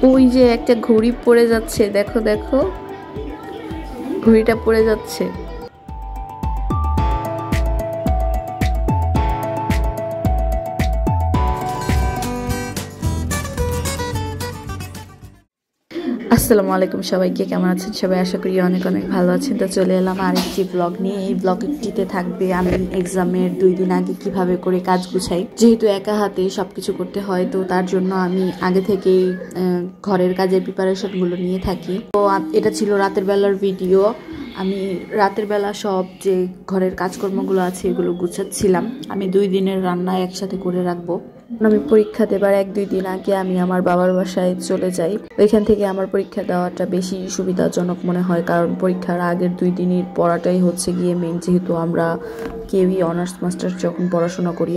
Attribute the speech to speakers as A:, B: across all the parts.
A: ওই যে একটা ঘড়ি পড়ে যাচ্ছে, দেখো দেখো, ঘড়িটা পড়ে যাচ্ছে। আসসালামু আলাইকুম সবাইকে, কেমন আছেন সবাই? আশা করি অনেক অনেক ভালো আছেন। তো চলে এলাম আরেকটি ব্লগ নিয়ে। এই ব্লগটিতে থাকবে আমি এক্সামের 2 দিন আগে কিভাবে করে কাজ গুছাই। যেহেতু একা হাতে সবকিছু করতে হয়, তো তার জন্য আমি আগে থেকেই ঘরের কাজের প্রিপারেশনগুলো নিয়ে থাকি। তো এটা ছিল রাতের বেলার ভিডিও। আমি রাতের বেলা সব যে ঘরের কাজকর্মগুলো আছে এগুলো গুছাচ্ছিলাম। আমি 2 দিনের রান্না একসাথে করে রাখবো। আমি পরীক্ষা দেবার 1-2 দিন আগে আমি আমার বাবার বাসায় চলে যাই। ওইখান থেকে আমার পরীক্ষা দেওয়াটা বেশি সুবিধাজনক মনে হয়, কারণ পরীক্ষার আগের 2 দিনের পড়াটাই হচ্ছে গিয়ে মেন। যেহেতু আমরা কেউই অনার্স মাস্টার্স যখন পড়াশোনা করি,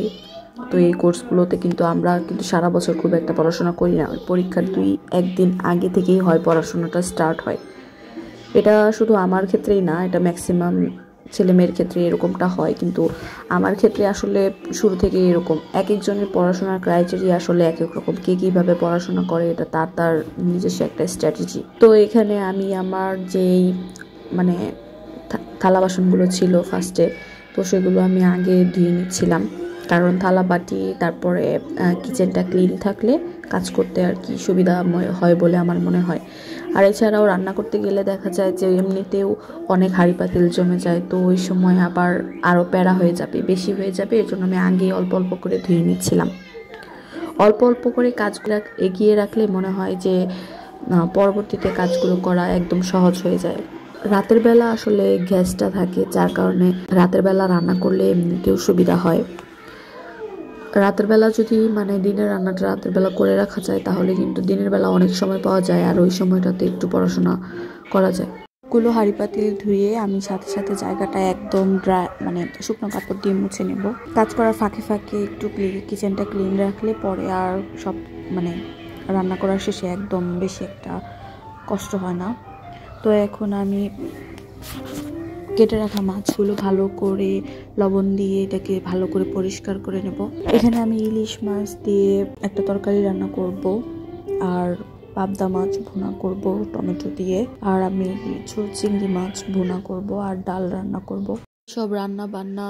A: তো এই কোর্সগুলোতে কিন্তু আমরা কিন্তু সারা বছর খুব একটা পড়াশোনা করি না। পরীক্ষার 2-1 দিন আগে থেকেই হয় পড়াশোনাটা স্টার্ট হয়। এটা শুধু আমার ক্ষেত্রেই না, এটা ম্যাক্সিমাম ছেলে মেয়ের ক্ষেত্রে এরকমটা হয়, কিন্তু আমার ক্ষেত্রে আসলে শুরু থেকে এরকম। এক একজনের পড়াশোনার ক্রাইটেরিয়া আসলে এক এক রকম। কে কীভাবে পড়াশোনা করে এটা তার তার নিজস্ব একটা স্ট্র্যাটেজি। তো এখানে আমি আমার যেই মানে থালা বাসনগুলো ছিল ফার্স্টে, তো সেগুলো আমি আগে ধুয়ে নিচ্ছিলাম, কারণ থালা বাটি তারপরে কিচেনটা ক্লিন থাকলে কাজ করতে আর কি সুবিধা হয় বলে আমার মনে হয়। আর এছাড়াও রান্না করতে গেলে দেখা যায় যে এমনিতেও অনেক হাঁড়ি পাতিল জমে যায়, তো ওই সময় আবার আরও প্যারা হয়ে যাবে, বেশি হয়ে যাবে। এর জন্য আমি আগেই অল্প অল্প করে ধুয়ে নিচ্ছিলাম। অল্প অল্প করে কাজগুলো এগিয়ে রাখলে মনে হয় যে পরবর্তীতে কাজগুলো করা একদম সহজ হয়ে যায়। রাতের বেলা আসলে গ্যাসটা থাকে, যার কারণে রাতের বেলা রান্না করলে এমনিতেও সুবিধা হয়। রাতের বেলা যদি দিনের রান্নাটা রাতের বেলা করে রাখা যায়, তাহলে কিন্তু দিনের বেলা অনেক সময় পাওয়া যায়, আর ওই সময়টাতে একটু পড়াশোনা করা যায়। গুলো হাঁড়ি পাতিল ধুয়ে আমি সাথে সাথে জায়গাটা একদম ড্রাই শুকনো কাপড় দিয়ে মুছে নেব। কাজ করার ফাঁকে ফাঁকে একটু কিচেনটা ক্লিন রাখলে পরে আর সব রান্না করার শেষে একদম বেশি একটা কষ্ট হয় না। তো এখন আমি কেটে রাখা মাছগুলো ভালো করে লবণ দিয়ে এটাকে ভালো করে পরিষ্কার করে নেব। এখানে আমি ইলিশ মাছ দিয়ে একটা তরকারি রান্না করব, আর পাবদা মাছ ভুনা করব টমেটো দিয়ে, আর আমি কিছু চিংড়ি মাছ ভুনা করব, আর ডাল রান্না করব। সব রান্না বান্না,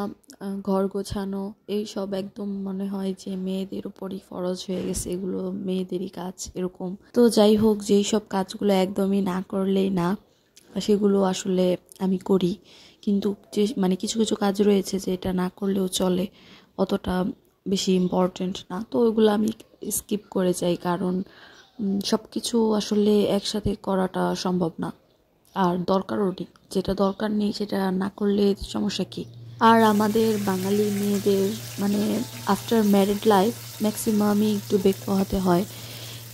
A: ঘর গোছানো, এই সব একদম মনে হয় যে মেয়েদের উপরই ফরজ হয়ে গেছে, এগুলো মেয়েদেরই কাজ এরকম। তো যাই হোক, যেই সব কাজগুলো একদমই না করলেই না, সেগুলো আসলে আমি করি। কিন্তু যে কিছু কিছু কাজ রয়েছে যে এটা না করলেও চলে, অতটা বেশি ইম্পর্টেন্ট না, তো ওইগুলো আমি স্কিপ করে যাই, কারণ সব কিছু আসলে একসাথে করাটা সম্ভব না, আর দরকারও নেই। যেটা দরকার নেই সেটা না করলে সমস্যা কী? আর আমাদের বাঙালি মেয়েদের আফটার ম্যারিড লাইফ ম্যাক্সিমামই একটু বেগ পোহাতে হয়,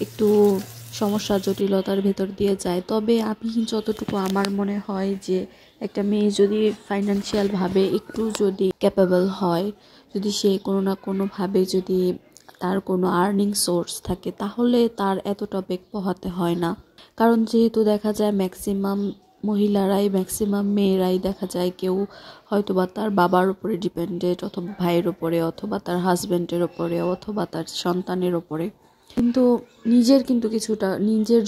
A: একটু সমস্যা জটিলতার ভেতর দিয়ে যায়। তবে আমি যতটুকু আমার মনে হয় যে একটা মেয়ে যদি ফাইন্যান্সিয়ালভাবে একটু যদি ক্যাপেবল হয়, যদি সে কোনো না কোনোভাবে যদি তার কোনো আর্নিং সোর্স থাকে, তাহলে তার এতটা বেগ পোহাতে হয় না। কারণ যেহেতু দেখা যায় ম্যাক্সিমাম মেয়েরাই দেখা যায় কেউ হয়তো বা তার বাবার উপরে ডিপেন্ডেন্ট, অথবা ভাইয়ের উপরে, অথবা তার হাজব্যান্ডের উপরে, অথবা তার সন্তানের উপরে। কিন্তু নিজের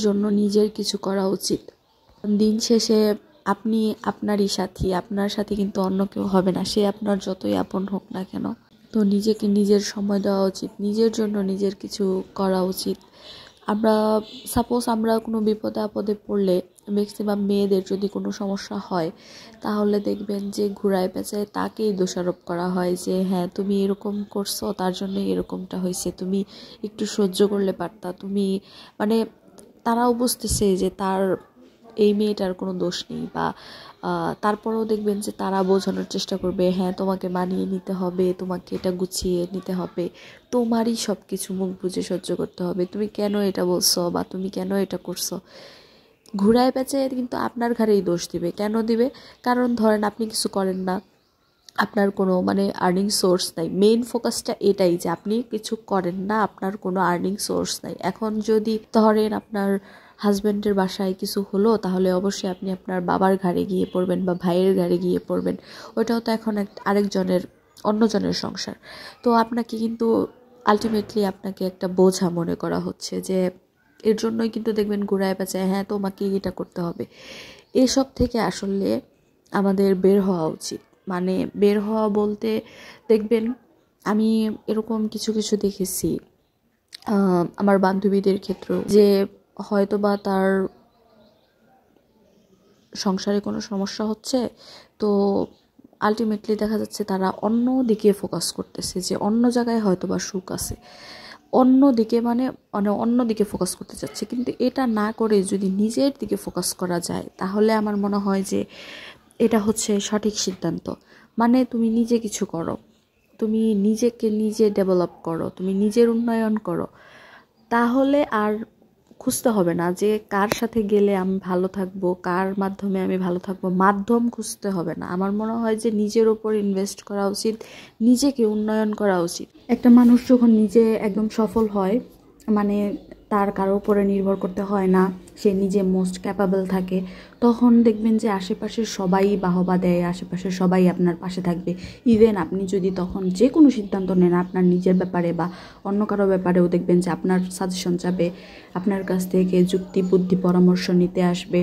A: জন্য নিজের কিছু করা উচিত। দিন শেষে আপনি আপনার সাথী কিন্তু অন্য কেউ হবে না, সে আপনার যতই আপন হোক না কেন। তো নিজেকে নিজের সময় দেওয়া উচিত, নিজের জন্য নিজের কিছু করা উচিত। সাপোজ আমরা কোনো বিপদে আপদে পড়লে, ম্যাক্সিমাম মেয়েদের যদি কোনো সমস্যা হয়, তাহলে দেখবেন যে ঘুরায় পেঁচায় তাকেই দোষারোপ করা হয় যে হ্যাঁ তুমি এরকম করছো, তার জন্যই এরকমটা হয়েছে, তুমি একটু সহ্য করলে পারতা, তুমি তারাও বুঝতেছে যে তার এই মেয়েটার কোনো দোষ নেই, বা তারপরেও দেখবেন যে তারা বোঝানোর চেষ্টা করবে হ্যাঁ তোমাকে মানিয়ে নিতে হবে, তোমাকে এটা গুছিয়ে নিতে হবে, তোমারই সব কিছু মুখ বুজে সহ্য করতে হবে, তুমি কেন এটা বলছো বা তুমি কেন এটা করছো। ঘুরায় পেঁচায় কিন্তু আপনার ঘাড়েই দোষ দিবে। কেন দিবে? কারণ ধরেন আপনি কিছু করেন না, আপনার কোনো আর্নিং সোর্স নাই। মেইন ফোকাসটা এটাই যে আপনি কিছু করেন না, আপনার কোনো আর্নিং সোর্স নাই। এখন যদি ধরেন আপনার হাজব্যান্ডের বাসায় কিছু হলো, তাহলে অবশ্যই আপনি আপনার বাবার ঘাড়ে গিয়ে পড়বেন বা ভাইয়ের ঘাড়ে গিয়ে পড়বেন। ওইটাও তো এখন অন্যজনের সংসার। তো আপনাকে কিন্তু আলটিমেটলি আপনাকে একটা বোঝা মনে করা হচ্ছে যে এর জন্যই কিন্তু দেখবেন ঘুরায় পেঁচায় হ্যাঁ তোমাকে এটা করতে হবে। এসব থেকে আসলে আমাদের বের হওয়া উচিত। মানে বের হওয়া বলতে দেখবেন আমি এরকম কিছু কিছু দেখেছি আমার বান্ধবীদের ক্ষেত্রেও, যে হয়তো বা তার সংসারে কোনো সমস্যা হচ্ছে, তো আলটিমেটলি দেখা যাচ্ছে তারা অন্য দিকে ফোকাস করতেছে, যে অন্য জায়গায় হয়তো বা সুখ আছে, অন্য দিকে মানে অন্য দিকে ফোকাস করতে চাচ্ছে। কিন্তু এটা না করে যদি নিজের দিকে ফোকাস করা যায় তাহলে আমার মনে হয় যে এটা হচ্ছে সঠিক সিদ্ধান্ত। মানে তুমি নিজে কিছু করো, তুমি নিজেকে নিজে ডেভেলপ করো, তুমি নিজের উন্নয়ন করো, তাহলে আর খুঁজতে হবে না যে কার সাথে গেলে আমি ভালো থাকবো, কার মাধ্যমে আমি ভালো থাকবো, মাধ্যম খুঁজতে হবে না। আমার মনে হয় যে নিজের ওপর ইনভেস্ট করা উচিত, নিজেকে উন্নয়ন করা উচিত। একটা মানুষ যখন নিজে একদম সফল হয়, মানে তার কারো উপরে নির্ভর করতে হয় না, সে নিজে মোস্ট ক্যাপাবল থাকে, তখন দেখবেন যে আশেপাশের সবাই বাহবা দেয়, আশেপাশের সবাই আপনার পাশে থাকবে। ইভেন আপনি যদি তখন যে কোনো সিদ্ধান্ত নেন আপনার নিজের ব্যাপারে বা অন্য কারো ব্যাপারেও, দেখবেন যে আপনার সাজেশন যাবে, আপনার কাছ থেকে যুক্তি বুদ্ধি পরামর্শ নিতে আসবে।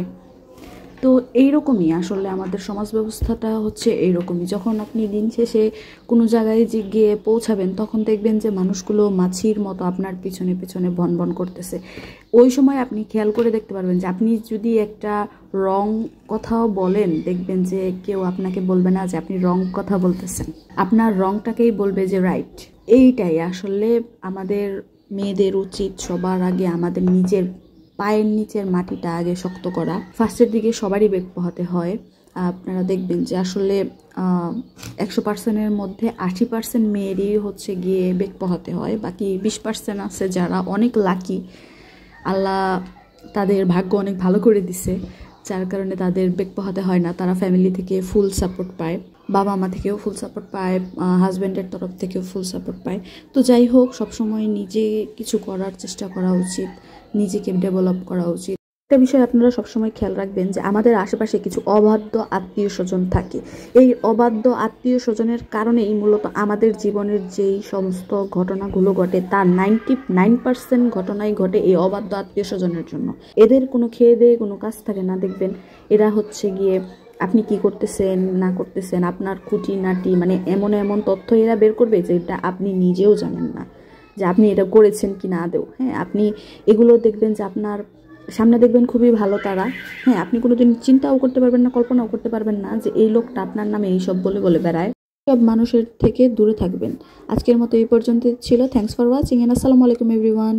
A: তো এইরকমই আসলে আমাদের সমাজ ব্যবস্থাটা হচ্ছে এইরকমই। যখন আপনি দিন শেষে কোনো জায়গায় গিয়ে পৌঁছাবেন তখন দেখবেন যে মানুষগুলো মাছির মতো আপনার পিছনে পিছনে ভন করতেছে। ওই সময় আপনি খেয়াল করে দেখতে পারবেন যে আপনি যদি একটা রং কথাও বলেন, দেখবেন যে কেউ আপনাকে বলবে না যে আপনি রং কথা বলতেছেন, আপনার রংটাকেই বলবে যে রাইট। এইটাই আসলে আমাদের মেয়েদের উচিত সবার আগে আমাদের নিজের পায়ের নিচের মাটিটা আগে শক্ত করা। ফার্স্টের দিকে সবারই বেগ পোহাতে হয়। আপনারা দেখবেন যে আসলে 100%-এর মধ্যে 80% মেয়েরই হচ্ছে গিয়ে বেগ পোহাতে হয়, বাকি 20% আছে যারা অনেক লাকি, আল্লাহ তাদের ভাগ্য অনেক ভালো করে দিছে, যার কারণে তাদের বেগ পোহাতে হয় না। তারা ফ্যামিলি থেকে ফুল সাপোর্ট পায়, বাবা মা থেকেও ফুল সাপোর্ট পায়, হাজব্যান্ডের তরফ থেকেও ফুল সাপোর্ট পায়। তো যাই হোক, সবসময় নিজে কিছু করার চেষ্টা করা উচিত, নিজেকে ডেভেলপ করা উচিত। একটা বিষয় আপনারা সবসময় খেয়াল রাখবেন যে আমাদের আশেপাশে কিছু অবাধ্য আত্মীয় স্বজন থাকে। এই অবাধ্য আত্মীয় স্বজনের কারণেই মূলত আমাদের জীবনের যেই সমস্ত ঘটনাগুলো ঘটে তার 99% ঘটনাই ঘটে এই অবাধ্য আত্মীয় স্বজনের জন্য। এদের কোনো খেয়ে দেয়ে কোনো কাজ থাকে না। দেখবেন এরা হচ্ছে গিয়ে আপনি কি করতেছেন না করতেছেন, আপনার খুঁটিনাটি মানে এমন এমন তথ্য এরা বের করবে যেটা আপনি নিজেও জানেন না যে আপনি এটা করেছেন কি না আদৌ। হ্যাঁ, আপনি এগুলো দেখবেন যে আপনার সামনে দেখবেন খুবই ভালো তারা, হ্যাঁ, আপনি কোনোদিন চিন্তাও করতে পারবেন না, কল্পনাও করতে পারবেন না যে এই লোকটা আপনার নামে এইসব বলে বলে বেড়ায়। সব মানুষের থেকে দূরে থাকবেন। আজকের মতো এই পর্যন্ত ছিল। থ্যাঙ্কস ফর ওয়াচিং এন্ড আসসালামু আলাইকুম এভরিওয়ান।